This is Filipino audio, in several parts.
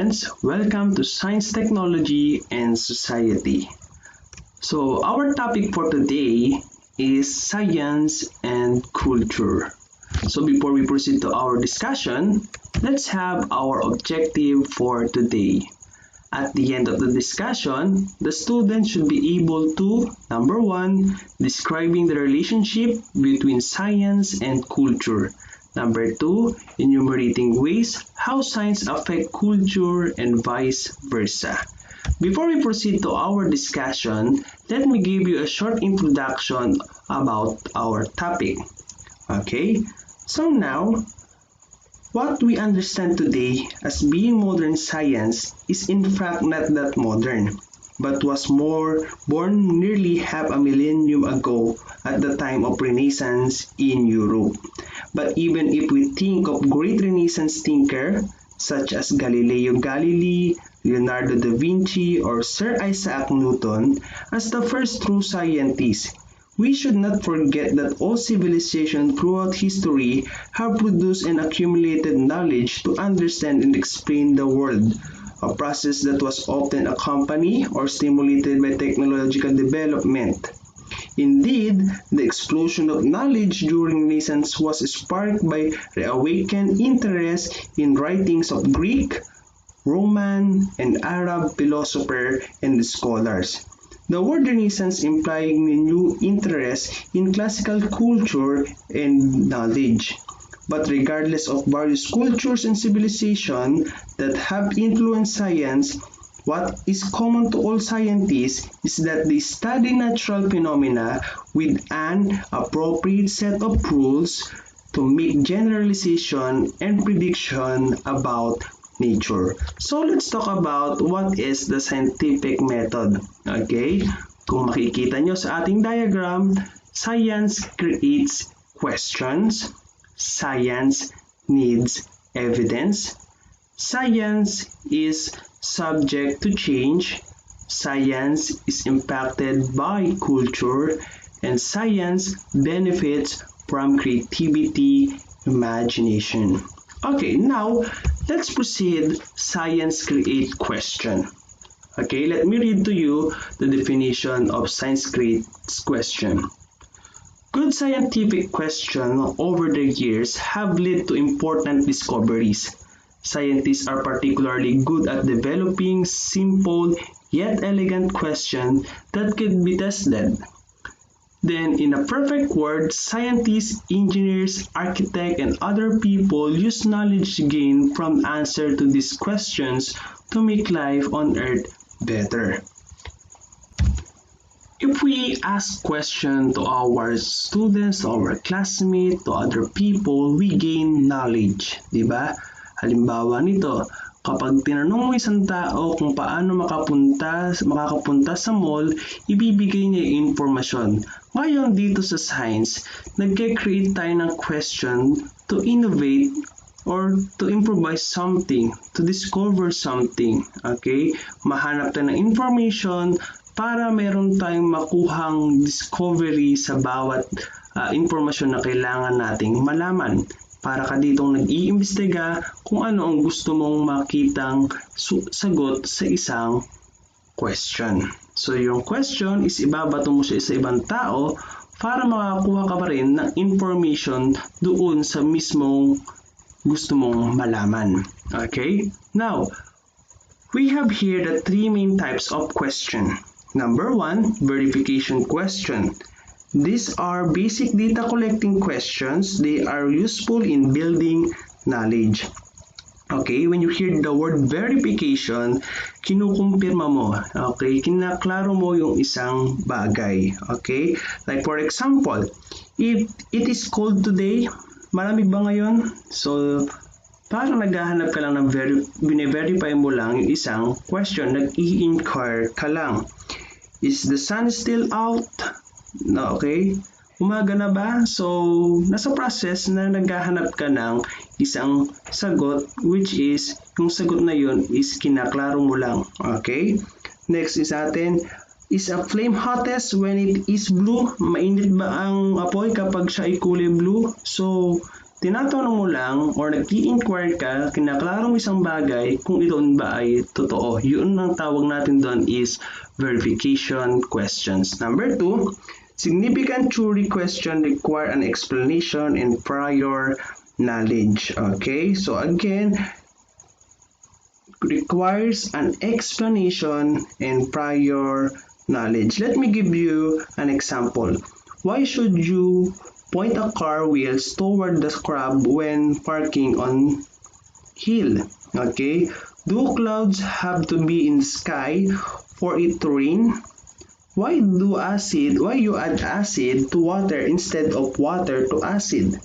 students, welcome to Science, Technology, and Society. So our topic for today is science and culture. So before we proceed to our discussion, let's have our objective for today. At the end of the discussion, the student should be able to, number 1, describing the relationship between science and culture. Number 2, enumerating ways how science affects culture and vice versa. Before we proceed to our discussion, let me give you a short introduction about our topic. Okay, so now, what we understand today as being modern science is in fact not that modern, but was born nearly half a millennium ago at the time of Renaissance in Europe. But even if we think of great Renaissance thinkers such as Galileo Galilei, Leonardo da Vinci, or Sir Isaac Newton as the first true scientists, we should not forget that all civilizations throughout history have produced and accumulated knowledge to understand and explain the world, a process that was often accompanied or stimulated by technological development. Indeed, the explosion of knowledge during Renaissance was sparked by reawakened interest in writings of Greek, Roman, and Arab philosophers and scholars. The word Renaissance implying a new interest in classical culture and knowledge. But regardless of various cultures and civilizations that have influenced science, what is common to all scientists is that they study natural phenomena with an appropriate set of rules to make generalization and prediction about nature. So let's talk about what is the scientific method. Okay, kung makikita nyo sa ating diagram, science creates questions, science needs evidence, science is subject to change, science is impacted by culture, and science benefits from creativity, imagination. Okay, now let's proceed. Science create question. Okay, let me read to you the definition of science creates question. Good scientific questions over the years have led to important discoveries. Scientists are particularly good at developing simple yet elegant questions that can be tested. Then, in a perfect world, scientists, engineers, architects, and other people use knowledge gained from answer to these questions to make life on Earth better. If we ask questions to our students, to our classmates, to other people, we gain knowledge, di ba? Halimbawa nito, kapag tinanong mo isang tao kung paano makakapunta sa mall, ibibigay niya yung informasyon. Ngayon dito sa science, nag-create tayo ng question to innovate or to improvise something, to discover something. Okay? Mahanap tayo ng information para meron tayong makuhang discovery sa bawat informasyon na kailangan nating malaman. Para ka ditong nag-iimbestiga kung ano ang gusto mong makitang sagot sa isang question. So yung question is ibabato mo siya sa ibang tao para makakuha ka pa rin ng information doon sa mismong gusto mong malaman. Okay? Now, we have here the three main types of question. Number 1, verification question. These are basic data collecting questions. They are useful in building knowledge. Okay, when you hear the word verification, kinukumpirma mo. Okay, kinaklaro mo yung isang bagay. Okay, like for example, if it is cold today, malamig ba ngayon? So, parang naghahanap ka lang ng bine-verify mo lang yung isang question, nag-i-inquire ka lang. Is the sun still out? No, okay? Umaga na ba? So, nasa process na naghahanap ka ng isang sagot, which is, yung sagot na yun is kinaklaro mo lang. Okay? Next is atin, is a flame hottest when it is blue? Mainit ba ang apoy kapag siya ay kulay blue? So, tinatanong mo lang or nag-i-inquire ka, kinaklaro mo isang bagay kung ito ba ay totoo. Yun ang tawag natin doon is verification questions. Number 2, significant jury question require an explanation and prior knowledge. Okay, so again, requires an explanation and prior knowledge. Let me give you an example. Why should you point a car wheels toward the crab when parking on hill? Okay, do clouds have to be in the sky for it to rain? Why you add acid to water instead of water to acid?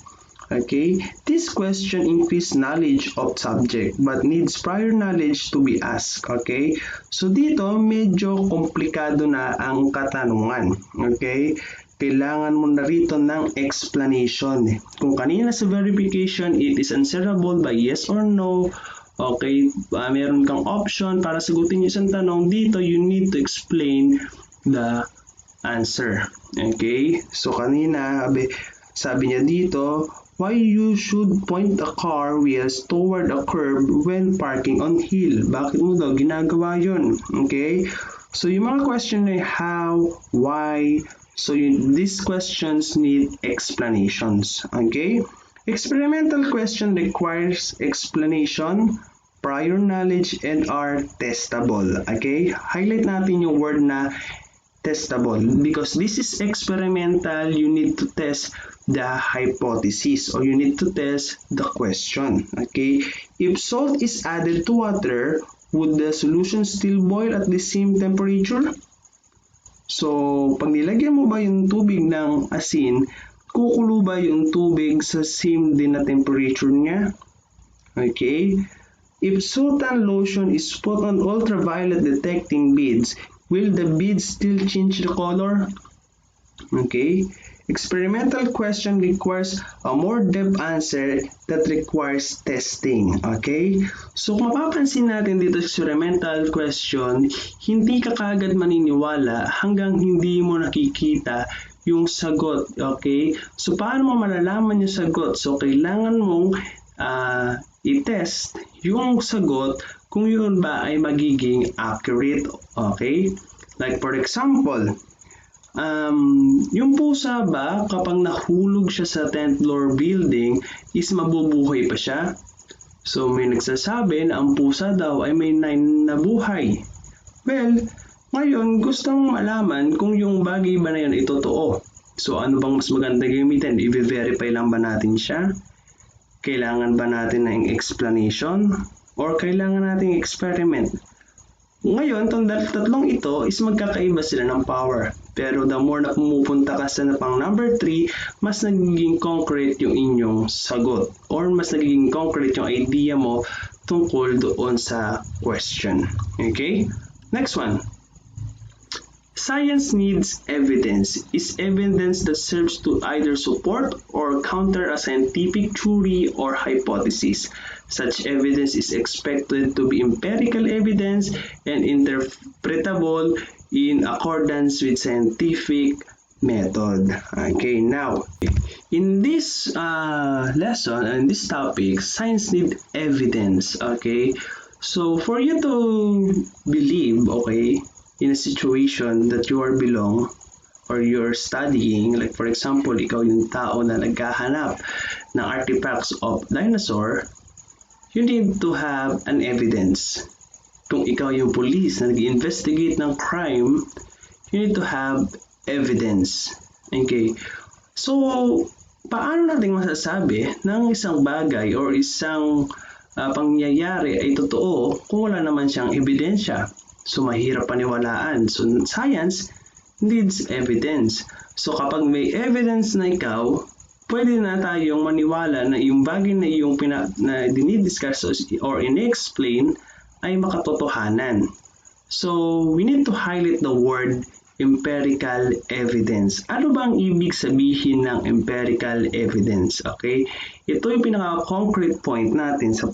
Okay, this question increases knowledge of subject but needs prior knowledge to be asked. Okay, so dito medyo komplikado na ang katanungan. Okay, kailangan mo na rito ng explanation. Kung kanina sa verification, it is answerable by yes or no. Okay, meron kang option para sagutin yung isang tanong. Dito, you need to explain the answer. Okay, so kanina, sabi niya dito, why you should point a car wheels toward a curb when parking on hill? Bakit mo daw ginagawa yun? Okay? So, yung mga question ay how, why. So, these questions need explanations. Okay? Experimental question requires explanation, prior knowledge, and are testable. Okay? Highlight natin yung word na testable because this is experimental. You need to test the hypothesis or you need to test the question. Okay, if salt is added to water, would the solution still boil at the same temperature? So, pag nilagyan mo ba yung tubig ng asin, kukulo ba yung tubig sa same din na temperature niya? Okay, if sultan lotion is put on ultraviolet detecting beads, will the beads still change the color? Okay, experimental question requires a more depth answer that requires testing. Okay, so kung mapapansin natin dito sa experimental question, hindi ka kagad maniniwala hanggang hindi mo nakikita yung sagot. Okay, so paano mo malalaman yung sagot? So kailangan mong i-test yung sagot kung yun ba ay magiging accurate. Okay, like for example, yung pusa ba kapag nahulog siya sa 10th floor building is mabubuhay pa siya? So may nagsasabi na ang pusa daw ay may 9 na buhay. Well, ngayon gustong malaman kung yung bagay ba na yun ay totoo. So ano bang mas maganda gamitin? I-verify lang ba natin siya? Kailangan ba natin ng explanation? Or kailangan nating experiment? Ngayon, itong tatlong ito is magkakaiba sila ng power. Pero the more na pumupunta ka sa pang number 3, mas nagiging concrete yung inyong sagot. Or mas nagiging concrete yung idea mo tungkol doon sa question. Okay? Next one. Science needs evidence. Is evidence that serves to either support or counter a scientific theory or hypothesis. Such evidence is expected to be empirical evidence and interpretable in accordance with scientific method. Okay, now, in this lesson, in this topic, science needs evidence. Okay, so for you to believe, okay, in a situation that you are belong or you're studying, like for example, ikaw yung tao na naghahanap ng artifacts of dinosaur, you need to have an evidence. Kung ikaw yung police na nag-investigate ng crime, you need to have evidence. Okay, so paano natin masasabi ng isang bagay or isang pangyayari ay totoo kung wala naman siyang ebidensya? So, mahirap paniwalaan. So, science needs evidence. So, kapag may evidence na ikaw, pwede na tayong maniwala na yung bagay na yung na dinidiscuss or in-explain ay makatotohanan. So, we need to highlight the word empirical evidence. Ano bang ibig sabihin ng empirical evidence? Okay? Ito yung pinaka-concrete point natin sa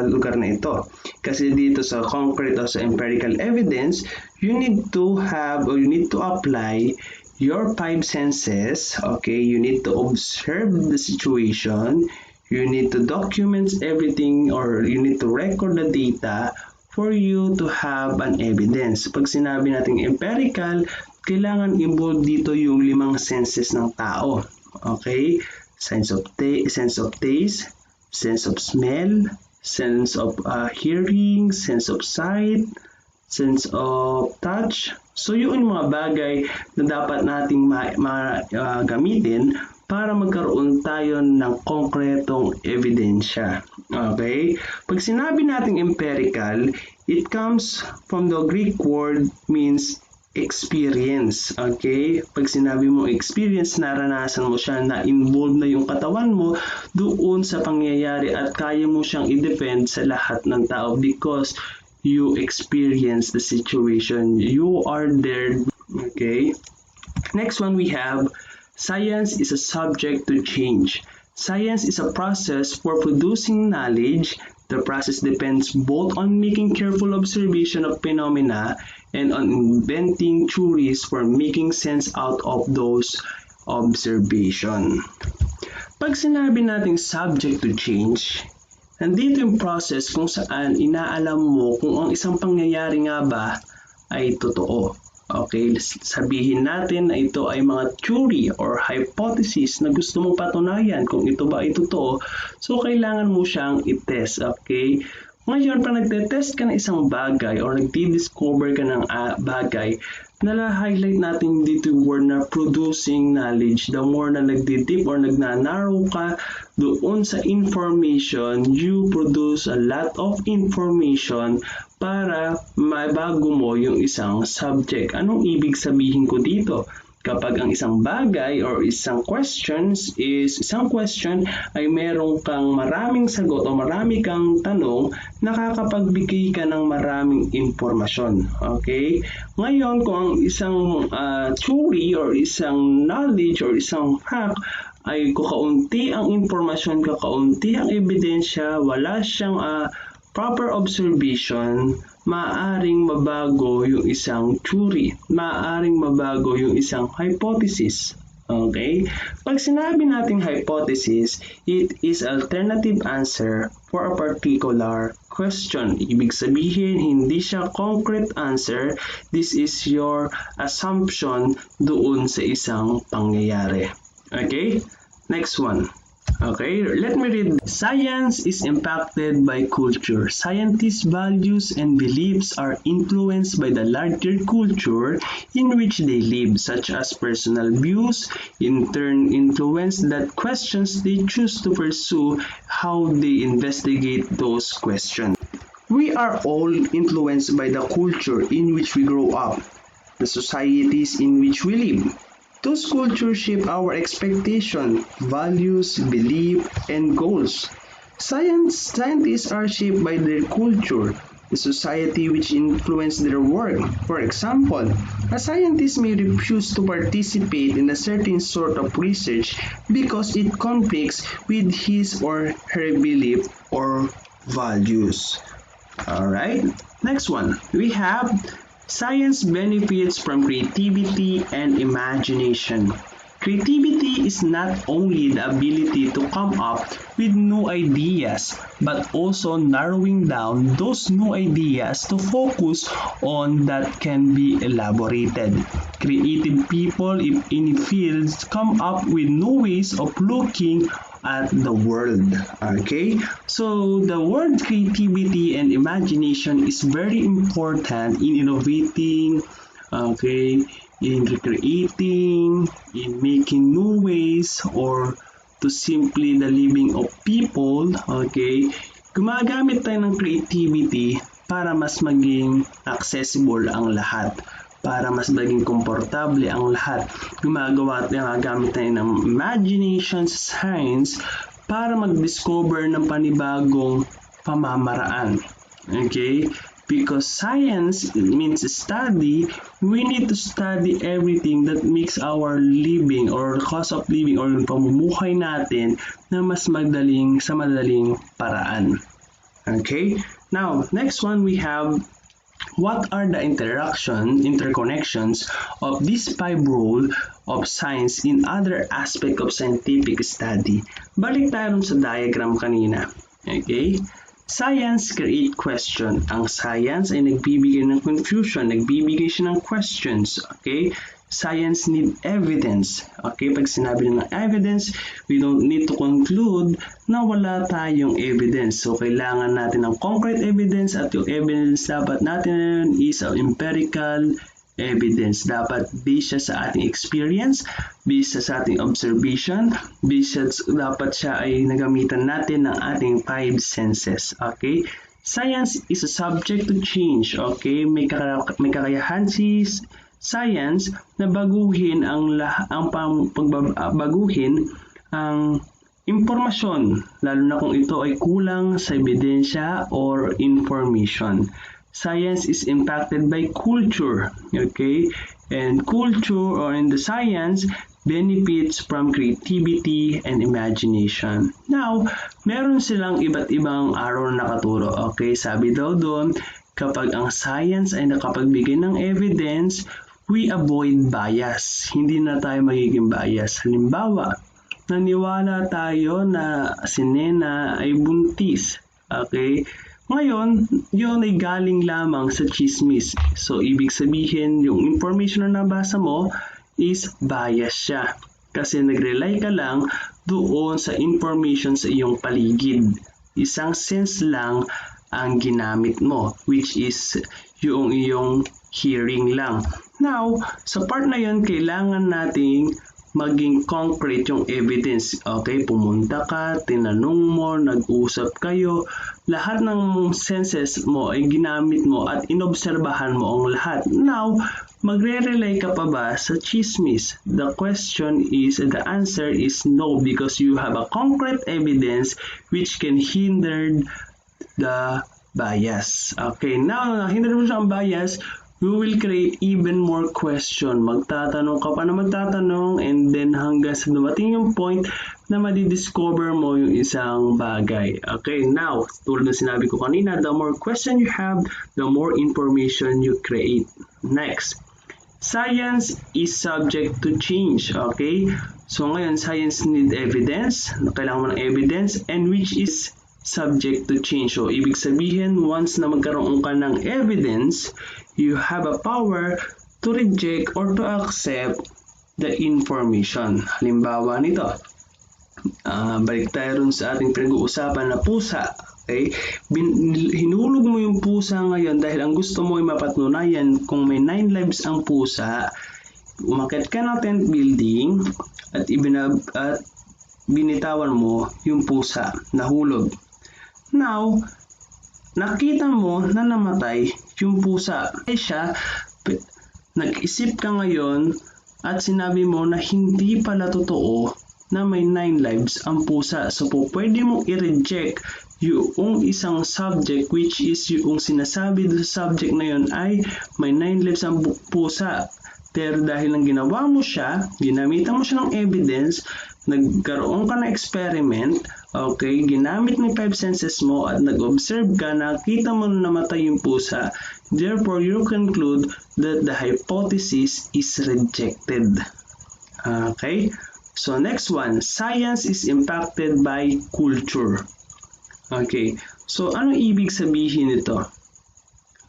lugar na ito. Kasi dito sa concrete o sa empirical evidence, you need to have or you need to apply your five senses. Okay, you need to observe the situation, you need to document everything, or you need to record the data for you to have an evidence. Pag sinabi natin empirical, kailangan involved dito yung 5 senses ng tao. Okay? Sense of taste, sense of smell, sense of hearing, sense of sight, sense of touch. So yun yung mga bagay na dapat nating gamitin para magkaroon tayo ng konkretong ebidensya. Okay? Pag sinabi nating empirical, it comes from the Greek word means experience. Okay? Pag sinabi mo experience, naranasan mo siya, na involved na yung katawan mo doon sa pangyayari at kaya mo siyang i-defend sa lahat ng tao because you experience the situation. You are there. Okay? Next one we have science is a subject to change. Science is a process for producing knowledge. The process depends both on making careful observation of phenomena and on inventing theories for making sense out of those observation. Pag sinabi nating subject to change, nandito yung process kung saan inaalam mo kung ang isang pangyayari nga ba ay totoo. Okay, sabihin natin na ito ay mga theory or hypothesis na gusto mong patunayan kung ito ba ay totoo. So, kailangan mo siyang i-test. Okay? Ngayon, pag nagte-test ka ng isang bagay or nagdi-discover ka ng bagay, nala-highlight natin dito yung word na producing knowledge. The more na nagdi-deep or nagnanarrow ka doon sa information, you produce a lot of information para mabago mo yung isang subject. Anong ibig sabihin ko dito? Kapag ang isang bagay or isang question ay merong kang maraming sagot o marami kang tanong, nakakapagbigay ka ng maraming impormasyon. Okay? Ngayon, kung ang isang theory or isang knowledge or isang fact ay kakaunti ang impormasyon, kakaunti ang ebidensya, wala siyang proper observation, maaaring mabago yung isang theory, maaaring mabago yung isang hypothesis. Okay? Pag sinabi nating hypothesis, it is alternative answer for a particular question. Ibig sabihin, hindi siya concrete answer. This is your assumption doon sa isang pangyayari. Okay? Next one. Okay, let me read. Science is impacted by culture. Scientists' values and beliefs are influenced by the larger culture in which they live, such as personal views, in turn influence that questions they choose to pursue, how they investigate those questions. We are all influenced by the culture in which we grow up, the societies in which we live. Those cultures shape our expectation, values, belief, and goals. Scientists are shaped by their culture, the society which influence their work. For example, a scientist may refuse to participate in a certain sort of research because it conflicts with his or her belief or values. Alright, next one. We have science benefits from creativity and imagination. Creativity is not only the ability to come up with new ideas, but also narrowing down those new ideas to focus on that can be elaborated. Creative people in fields come up with new ways of looking at the world. Okay, so the word creativity and imagination is very important in innovating, okay, in recreating, in making new ways, or to simply the living of people. Okay, gumagamit tayo ng creativity para mas maging accessible ang lahat, para mas maging komportable ang lahat. Gumagamit tayo ng imagination sa science para mag-discover ng panibagong pamamaraan. Okay? Because science means study, we need to study everything that makes our living or cost of living or pamumuhay natin na mas madaling paraan. Okay? Now, next one we have What are the interconnections of these 5 roles of science in other aspects of scientific study? Balik tayo sa diagram kanina. Okay? Science create question. Ang science ay nagbibigay ng confusion, nagbibigay siya ng questions. Okay? Science need evidence. Okay, pag sinabi ng evidence, we don't need to conclude na wala tayong evidence. So, kailangan natin ng concrete evidence at yung evidence dapat natin is empirical evidence. Dapat based siya sa ating experience, based sa ating observation, dapat siya ay nagamitan natin ng ating 5 senses. Okay? Science is a subject to change. Okay? May kakayahan si science na baguhin baguhin ang impormasyon, lalo na kung ito ay kulang sa ebidensya or information. Science is impacted by culture, okay? And culture or in the science benefits from creativity and imagination. Now, meron silang iba't ibang araw na nakaturo, okay? Sabi daw doon, kapag ang science ay nakapagbigay ng evidence, we avoid bias. Hindi na tayo magiging bias. Halimbawa, naniwala tayo na si Nena ay buntis. Okay? Ngayon, yun ay galing lamang sa chismis. So, ibig sabihin, yung information na nabasa mo is bias siya. Kasi nag-rely ka lang doon sa information sa iyong paligid. Isang sense lang ang ginamit mo, which is yung iyong hearing lang. Now, sa part na yun, kailangan nating maging concrete yung evidence. Okay, pumunta ka, tinanong mo, nag-usap kayo, lahat ng senses mo ay ginamit mo at inobserbahan mo ang lahat. Now, magre-rely ka pa ba sa chismis? The answer is no, because you have a concrete evidence which can hinder the bias. Okay, now, hinder mo siya ang bias, we will create even more question. Magtatanong ka pa na magtatanong, and then hanggang sa dumating yung point na madidiscover mo yung isang bagay. Okay, now, tulad ng sinabi ko kanina, the more question you have, the more information you create. Next, science is subject to change. Okay, so ngayon, science need evidence. Kailangan mo ng evidence, and which is subject to change. So, ibig sabihin, once na magkaroon ka ng evidence, you have a power to reject or to accept the information. Halimbawa nito, balik tayo rin sa ating pinag-uusapan na pusa. Okay? Hinulog mo yung pusa ngayon dahil ang gusto mo ay mapatunayan kung may 9 lives ang pusa. Umakyat ka ng tent building at binitawan mo yung pusa, nahulog. Now, nakita mo na namatay yung pusa. Nag-isip ka ngayon at sinabi mo na hindi pala totoo na may 9 lives ang pusa. So, pwede mong i-reject yung isang subject, which is yung sinasabi sa subject na yun ay may 9 lives ang pusa. Pero dahil lang ginawa mo siya, ginamitan mo siya ng evidence, nagkaroon ka ng experiment, okay, ginamit mo 5 senses mo at nag-observe ka, nakita mo na namatay yung pusa, therefore you conclude that the hypothesis is rejected. Okay, so next one, science is impacted by culture. Okay, so anong ibig sabihin nito?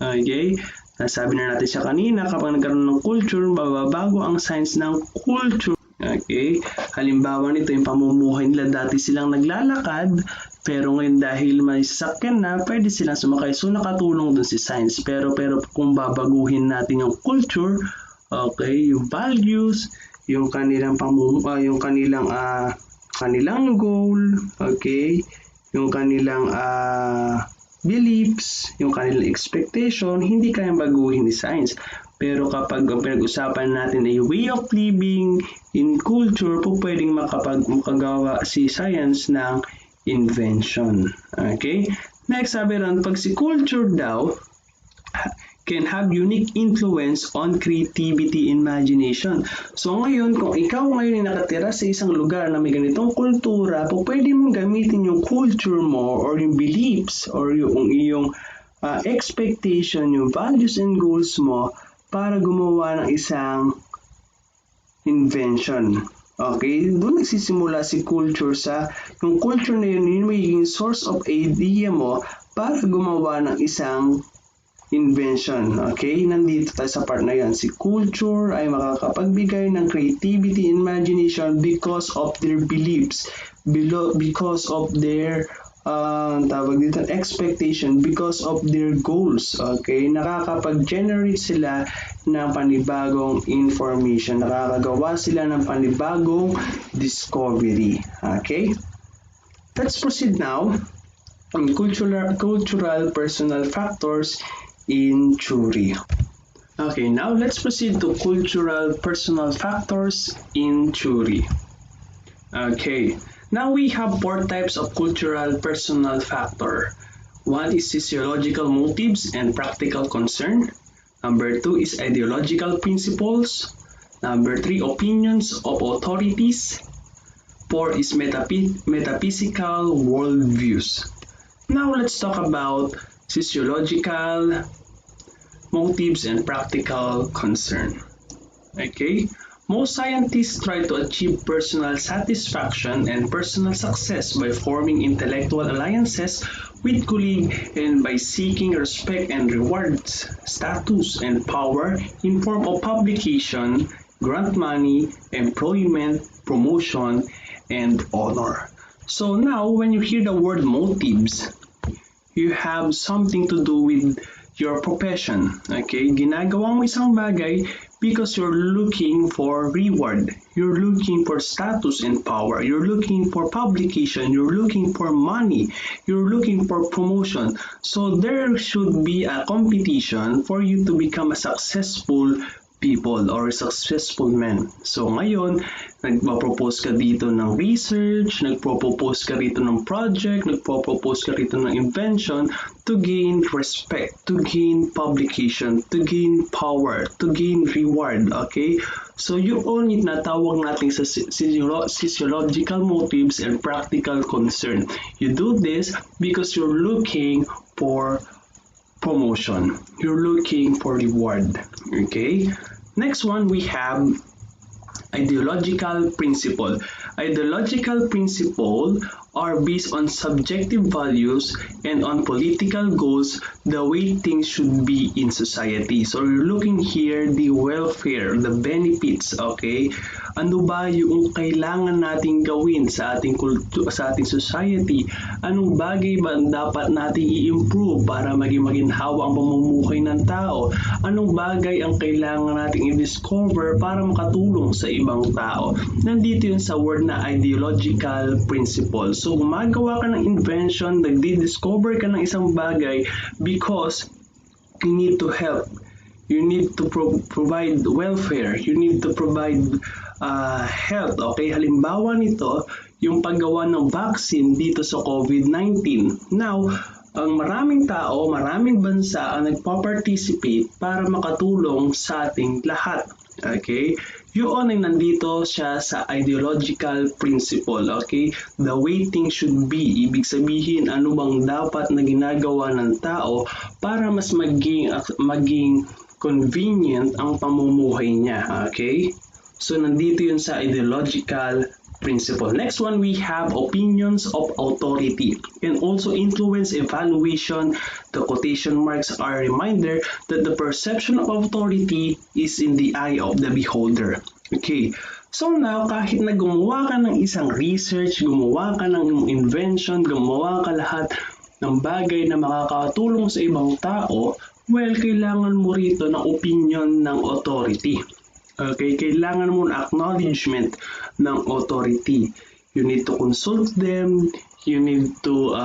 Okay, nasabi na natin siya kanina, kapag nagkaroon ng culture, mababago ang science ng culture. Okay, halimbawa nito yung pamumuhay nila, dati silang naglalakad, pero ngayon dahil may sasakyan na, pwede silang sumakay. So nakatulong dun si science. Pero kung babaguhin natin yung culture, okay, yung values, yung kanilang pamumuhay, yung kanilang goal, okay, yung kanilang beliefs, yung kanilang expectation, hindi kayang baguhin ni science. Pero kapag ang pinag-usapan natin ay way of living in culture, pwedeng makagawa si science ng invention. Okay? Next, sabi rin, pag si culture daw can have unique influence on creativity and imagination. So ngayon, kung ikaw ngayon ay nakatira sa isang lugar na may ganitong kultura, pwede mong gamitin yung culture mo or yung beliefs or yung iyong expectation, yung values and goals mo para gumawa ng isang invention. Okay, doon nagsisimula si culture sa yung culture na yun, yung magiging source of idea mo para gumawa ng isang invention. Okay, nandito tayo sa part na yan. Si culture ay makakapagbigay ng creativity and imagination because of their beliefs, because of their tawag dito, expectation, because of their goals. Okay, nakakapag-generate sila ng panibagong information, nakakagawa sila ng panibagong discovery. Okay, let's proceed now on cultural personal factors in theory. Okay, now let's proceed to cultural personal factors in theory. Okay, now we have 4 types of cultural personal factor. One is physiological motives and practical concern. Number 2 is ideological principles. Number 3, opinions of authorities. 4 is metaphysical worldviews. Now let's talk about physiological motives and practical concern. Okay, most scientists try to achieve personal satisfaction and personal success by forming intellectual alliances with colleagues and by seeking respect and rewards, status and power in form of publication, grant money, employment, promotion, and honor. So now when you hear the word motives, you have something to do with your profession. Okay, ginagawa mo isang bagay because you're looking for reward, you're looking for status and power, you're looking for publication, you're looking for money, you're looking for promotion. So there should be a competition for you to become a successful people or successful men. So ngayon, nagpo-propose ka dito ng research, nagpo-propose ka rito ng project, nagpo-propose ka rito ng invention to gain respect, to gain publication, to gain power, to gain reward. Okay? So yun na tawag natin sa physiological motives and practical concern. You do this because you're looking for promotion. You're looking for reward. Okay? Next one, we have ideological principle. Ideological principle are based on subjective values and on political goals, the way things should be in society. So you're looking here the welfare, the benefits, okay? Ano ba yung kailangan nating gawin sa ating society? Anong bagay ba ang dapat nating i-improve para maging maginhawa ang pamumuhay ng tao? Anong bagay ang kailangan nating i-discover para makatulong sa ibang tao? Nandito yun sa word na ideological principle. So gumagawa ka ng invention, nagdi-discover ka ng isang bagay because you need to help. You need to provide welfare. You need to provide health. Okay, halimbawa nito, yung paggawa ng vaccine dito sa COVID-19. Now, ang maraming tao, maraming bansa ang nagpa-participate para makatulong sa ating lahat. Okay? Yun ay nandito siya sa ideological principle. Okay? The way things should be. Ibig sabihin, ano bang dapat na ginagawa ng tao para mas maging convenient ang pamumuhay niya. Okay? So, nandito yun sa ideological principle. Next one, we have opinions of authority can also influence evaluation. The quotation marks are a reminder that the perception of authority is in the eye of the beholder. Okay, so now kahit na gumawa ka ng isang research, gumawa ka ng invention, gumawa ka lahat ng bagay na makakatulong sa ibang tao, well, kailangan mo rito ng opinion ng authority. Okay, kailangan mo ng acknowledgement ng authority. You need to consult them, you need to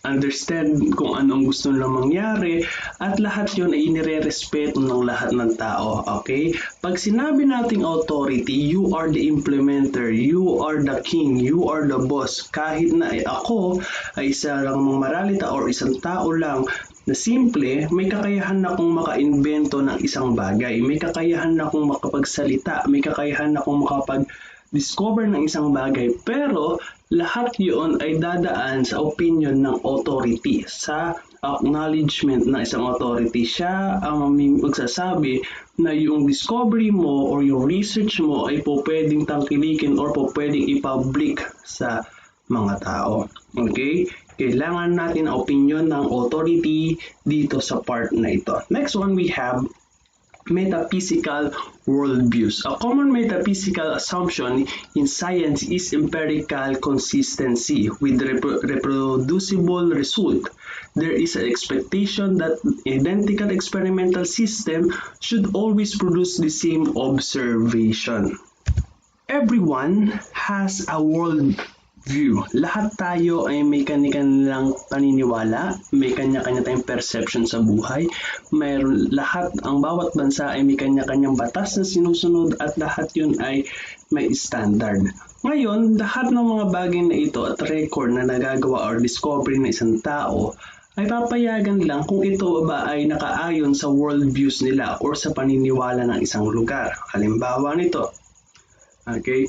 understand kung anong gusto nilang mangyari, at lahat yun ay inirerespeto ng lahat ng tao. Okay? Pag sinabi nating authority, you are the implementer, you are the king, you are the boss. Kahit na ako ay isa lang maralita or isang tao lang na simple, may kakayahan na akong maka-invento ng isang bagay, may kakayahan na akong makapagsalita, may kakayahan na akong makapag-discover ng isang bagay, pero lahat yun ay dadaan sa opinion ng authority, sa acknowledgement ng isang authority. Siya ang magsasabi na yung discovery mo or yung research mo ay po pwedeng tangkilikin or po pwedeng i-public sa mga tao. Okay? Kailangan natin ang opinion ng authority dito sa part na ito. Next one, we have metaphysical worldviews. A common metaphysical assumption in science is empirical consistency with reproducible result. There is an expectation that identical experimental system should always produce the same observation. Everyone has a world view. Lahat tayo ay may kanya-kanyang paniniwala, may kanya-kanya tayong perception sa buhay. Ang bawat bansa ay may kanya-kanyang batas na sinusunod at lahat yun ay may standard. Ngayon, lahat ng mga bagay na ito at record na nagagawa or discovery ng isang tao ay papayagan lang kung ito ba ay nakaayon sa worldviews nila or sa paniniwala ng isang lugar. Halimbawa nito, okay,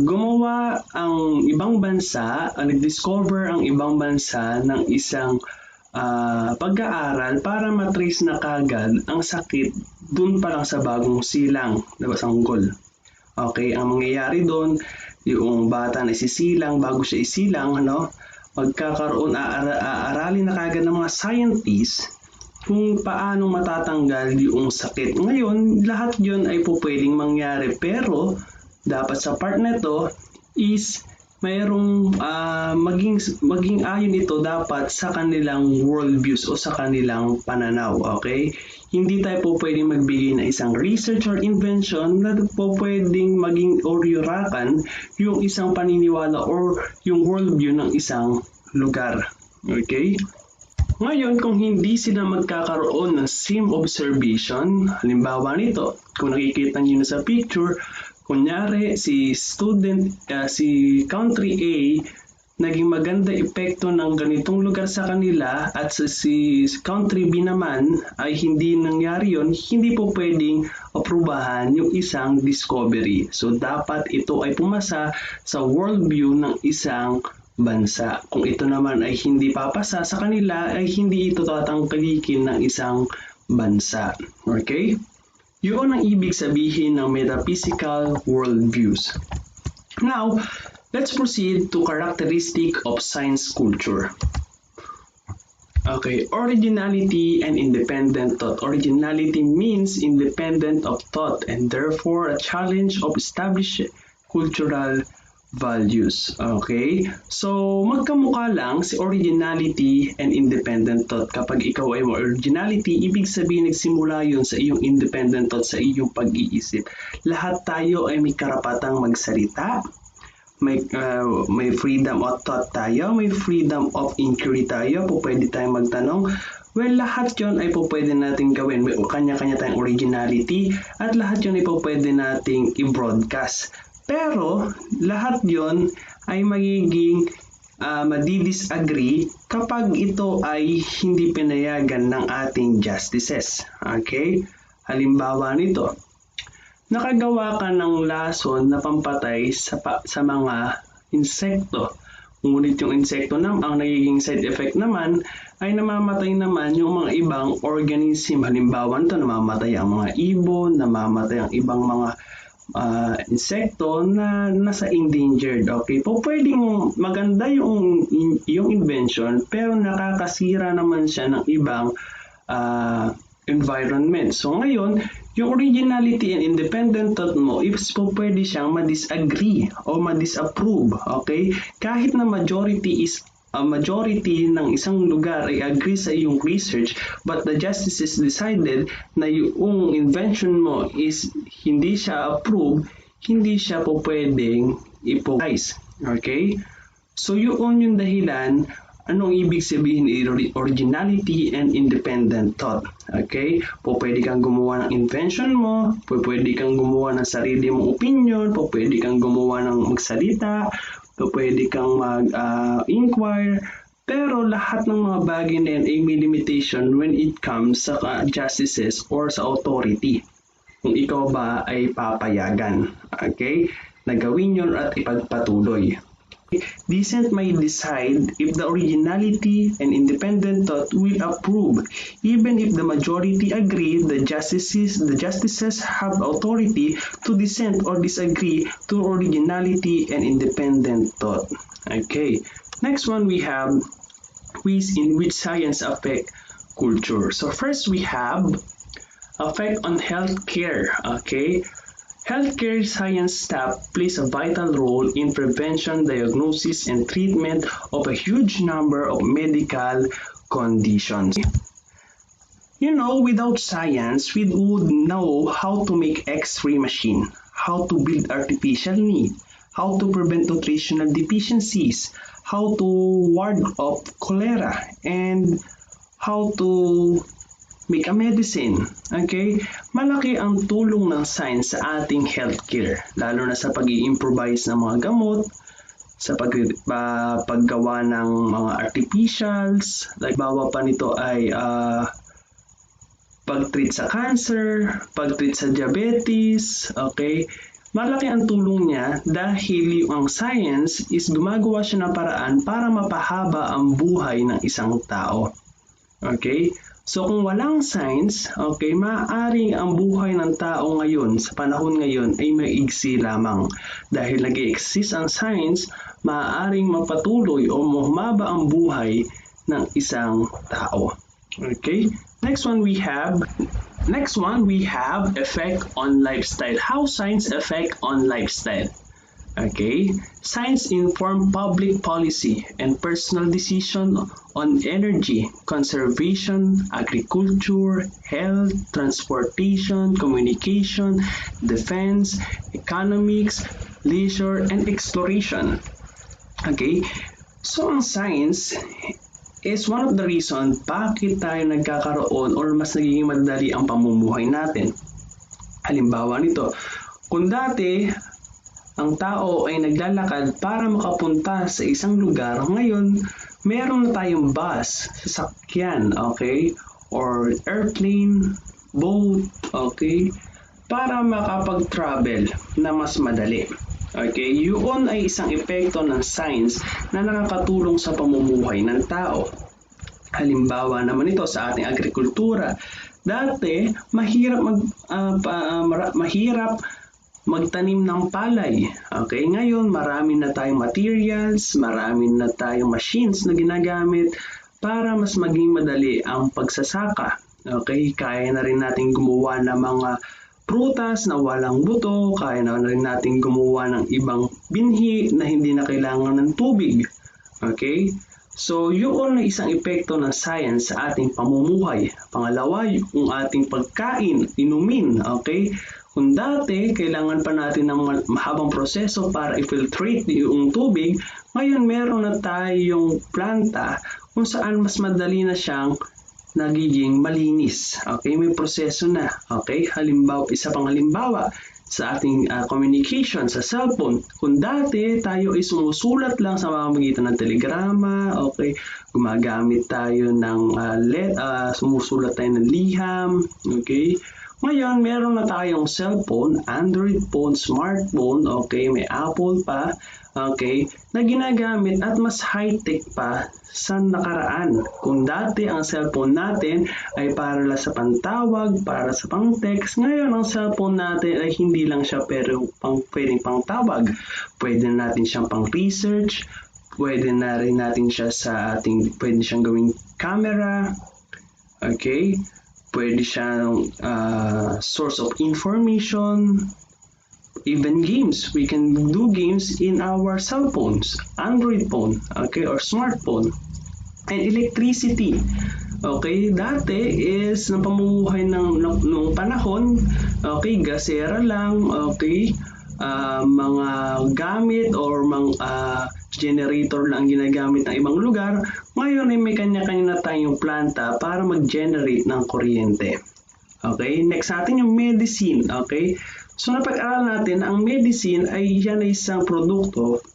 gumawa ang ibang bansa, nag-discover ang ibang bansa ng isang pag-aaral para matrace na kagad ang sakit dun pa lang sa bagong silang, diba, sanggol. Okay, ang mangyayari doon, yung bata na isisilang, bago siya isilang, magkakaroon, aaralin na kagad ng mga scientists kung paano matatanggal yung sakit. Ngayon, lahat yun ay po pwedeng mangyari, pero dapat sa part na ito is mayroong maging ayon ito dapat sa kanilang worldviews o sa kanilang pananaw. Okay? Hindi tayo po pwedeng magbigay ng isang research or invention na po pwedeng maging or yurakan yung isang paniniwala or yung worldview ng isang lugar. Okay? Ngayon, kung hindi sila magkakaroon ng same observation, halimbawa nito, kung nakikita nyo na sa picture, kunyari, si country A, naging maganda epekto ng ganitong lugar sa kanila at si country B naman ay hindi nangyari yon, hindi po pwedeng aprubahan yung isang discovery. So, dapat ito ay pumasa sa worldview ng isang bansa. Kung ito naman ay hindi papasa sa kanila, ay hindi ito tatangkalikin ng isang bansa. Okay? Yun ang ibig sabihin ng metaphysical worldviews. Now, let's proceed to characteristic of science culture. Okay, originality and independent thought. Originality means independent of thought and therefore a challenge of established cultural values. Okay? So, magkamukha lang si originality and independent thought. Kapag ikaw ay mo originality, ibig sabihin nagsimula yun sa iyong independent thought, sa iyong pag-iisip. Lahat tayo ay may karapatang magsalita, may freedom of thought tayo, may freedom of inquiry tayo, po pwede tayong magtanong. Well, lahat yun ay po pwede nating gawin. May kanya-kanya tayong originality at lahat yun ay po pwede nating i-broadcast. Pero lahat yon ay magiging madidisagree kapag ito ay hindi pinayagan ng ating justices. Okay? Halimbawa nito, nakagawa ka ng lason na pampatay sa mga insekto. Ngunit yung insekto ang nagiging side effect naman ay namamatay naman yung mga ibang organism. Halimbawa nito, namamatay ang mga ibon, namamatay ang ibang mga insekto na nasa endangered. Okay, po pwedeng maganda yung invention pero nakakasira naman siya ng ibang environment. So ngayon, yung originality and independent thought mo, is po pwede siyang ma-disagree o ma-disapprove. Okay, kahit na majority ng isang lugar ay agree sa iyong research, but the justices decided na yung invention mo is hindi siya approved, hindi siya po pwedeng i-publish. Okay? So yun yung dahilan, anong ibig sabihin originality and independent thought. Okay? Po pwede kang gumawa ng invention mo, po pwede kang gumawa ng sarili mong opinion, po pwede kang gumawa ng magsalita, so, pwede kang mag-inquire, pero lahat ng mga bagay na yan ay may limitation when it comes sa justices or sa authority. Kung ikaw ba ay papayagan, okay, na gawin yun at ipagpatuloy. Dissent may decide if the originality and independent thought will approve, even if the majority agree. The justices have authority to dissent or disagree to originality and independent thought. Okay, next one we have ways in which science affect culture. So first we have effect on healthcare. Okay, healthcare science staff plays a vital role in prevention, diagnosis, and treatment of a huge number of medical conditions. You know, without science, we would know how to make X-ray machine, how to build artificial knee, how to prevent nutritional deficiencies, how to ward off cholera, and how to make a medicine. Okay? Malaki ang tulong ng science sa ating healthcare, lalo na sa pag-i-improvise ng mga gamot, sa paggawa ng mga artificials, like bawa pa nito ay pag-treat sa cancer, pag-treat sa diabetes, okay? Malaki ang tulong niya dahil ang science is gumagawa siya ng paraan para mapahaba ang buhay ng isang tao. Okay? So kung walang science, okay, maaaring ang buhay ng tao ngayon, sa panahon ngayon, ay maigsi lamang. Dahil nag-i-exist ang science, maaaring mapatuloy o humaba ang buhay ng isang tao. Okay? Next one we have effect on lifestyle. How science affect on lifestyle? Okay, science inform public policy and personal decision on energy, conservation, agriculture, health, transportation, communication, defense, economics, leisure, and exploration. Okay, so ang science is one of the reason bakit tayo nagkakaroon or mas nagiging madali ang pamumuhay natin. Halimbawa nito, kung dati ang tao ay naglalakad para makapunta sa isang lugar, ngayon meron na tayong bus, sasakyan, okay, or airplane, boat, okay, para makapag-travel na mas madali. Okay, yun ay isang epekto ng science na nakakatulong sa pamumuhay ng tao. Halimbawa naman ito sa ating agrikultura. Dati, mahirap magtanim ng palay. Okay, ngayon marami na tayong materials, marami na tayong machines na ginagamit para mas maging madali ang pagsasaka. Okay, kaya na rin natin gumawa ng mga prutas na walang buto, kaya na rin natin gumawa ng ibang binhi na hindi na kailangan ng tubig. Okay? So, yun ay isang epekto ng science sa ating pamumuhay. Pangalawa, yung ating pagkain, inumin. Okay? Kung dati, kailangan pa natin ng mahabang proseso para i-filtrate yung tubig, ngayon meron na tayong planta kung saan mas madali na siyang nagiging malinis. Okay, may proseso na. Okay, halimbawa, isa pang halimbawa sa ating communication sa cellphone. Kung dati tayo ay sumusulat lang sa pamamagitan ng telegrama, okay, gumagamit tayo ng sumusulat tayo ng liham, okay. Ngayon, meron na tayong cellphone, Android phone, smartphone, okay, may Apple pa, okay, na ginagamit at mas high-tech pa sa nakaraan. Kung dati ang cellphone natin ay para lang sa pantawag, para sa pang-text, ngayon ang cellphone natin ay hindi lang siya pwedeng pang-tawag. Pwede natin siyang pang-research, pwede na rin natin siya pwede siyang gawing camera, okay? Pwede siyang source of information, even games. We can do games in our cell phones, Android phone, okay, or smartphone. And electricity. Okay, dati is ng pamumuhay nung panahon, okay, gasera lang, okay, mga gamit or mga generator lang ginagamit ng ibang lugar. Ngayon ay may kanya-kanya na tayong planta para mag-generate ng kuryente. Okay, next natin yung medicine. Okay, so napag-aral natin ang medicine ay yan ay isang produkto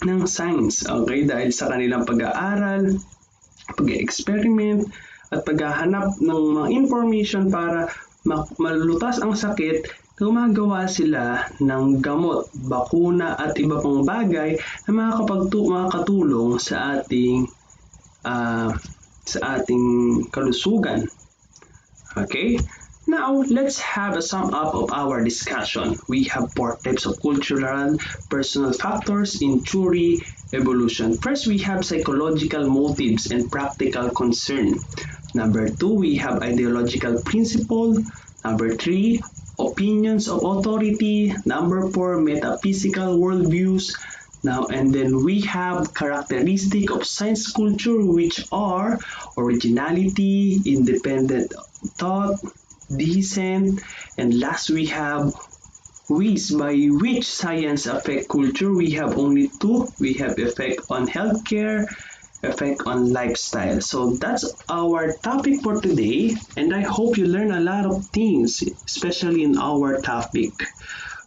ng science. Okay, dahil sa kanilang pag-aaral, pag-experiment at paghahanap ng mga information para malutas ang sakit gumagawa sila ng gamot, bakuna at iba pang bagay na makakatulong sa ating kalusugan. Okay? Now, let's have a sum up of our discussion. We have 4 types of cultural, personal factors in theory, evolution. First, we have psychological motives and practical concern. Number 2, we have ideological principle. Number 3, opinions of authority. Number 4, metaphysical worldviews. Now, and then we have characteristic of science culture, which are originality, independent thought, decent, and last we have ways by which science affect culture. We have only 2. We have effect on healthcare, effect on lifestyle. So that's our topic for today, and I hope you learn a lot of things, especially in our topic.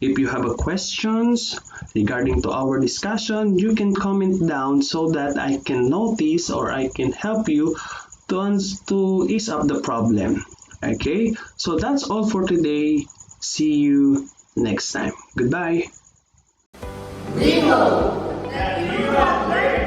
If you have questions regarding to our discussion, you can comment down so that I can notice or I can help you to ease up the problem. Okay, so that's all for today. See you next time. Goodbye. We hope that you have learned